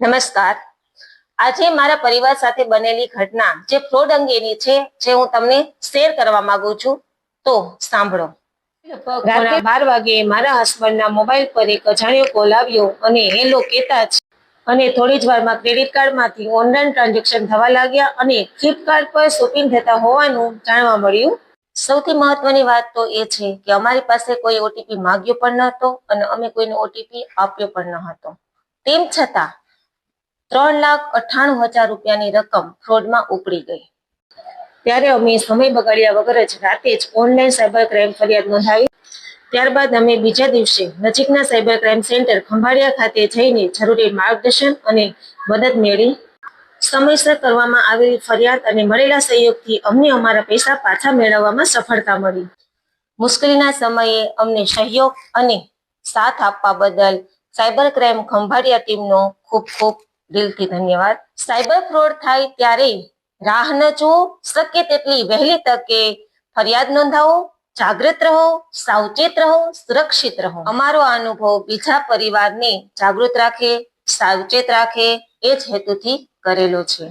નમસ્કાર. આજે મારા પરિવાર સાથે બનેલી ઘટના જે ફ્રોડ અંગેની છે જે હું તમને શેર કરવા માંગુ છું, તો સાંભળો. રાતે 12 વાગે મારા હસબન્ડના મોબાઈલ પર એક અજાણ્યો કોલ આવ્યો અને હેલો કહેતા જ અને થોડી જ વારમાં ક્રેડિટ કાર્ડમાંથી ઓનલાઈન ટ્રાન્ઝેક્શન થવા લાગ્યા અને ફ્લિપકાર્ટ પર શોપિંગ થતા હોવાનું જાણવા મળ્યું. સૌથી મહત્વની વાત તો એ છે કે અમારી પાસે કોઈ ઓટીપી માંગ્યો પણ ન હતો અને અમે કોઈને ઓટીપી આપ્યો પણ ન હતો. તેમ છતાં 3,98,000 રૂપિયાની રકમ ફ્રોડમાં ઉપડી ગઈ. ત્યારે અમે સમય બગાડ્યા વગર જ રાતે જ ઓનલાઈન સાયબર ક્રાઇમ ફરિયાદ નોંધાવી. ત્યારબાદ અમે બીજા દિવસે નજીકના સાયબર ક્રાઇમ સેન્ટર ખંભાળિયા ખાતે જઈને જરૂરી માર્ગદર્શન અને મદદ મેળવી. સમયસર કરવામાં આવેલી ફરિયાદ અને મળેલા સહયોગથી અમને અમારા પૈસા પાછા મેળવવામાં સફળતા મળી. મુશ્કેલીના સમયે અમને સહયોગ અને સાથ આપવા બદલ સાયબર ક્રાઇમ ખંભાળિયા ટીમનો ખૂબ ખૂબ દિલથી ધન્યવાદ. સાયબર ફ્રોડ થાય ત્યારે રાહ ન જુઓ, શક્ય તેટલી વહેલી તકે ફરિયાદ નોંધાવો, જાગૃત રહો, સાવચેત રહો, સુરક્ષિત રહો. અમારો આ અનુભવ બીજા પરિવારને જાગૃત રાખે, સાવચેત રાખે એ જ હેતુથી કરેલો છે.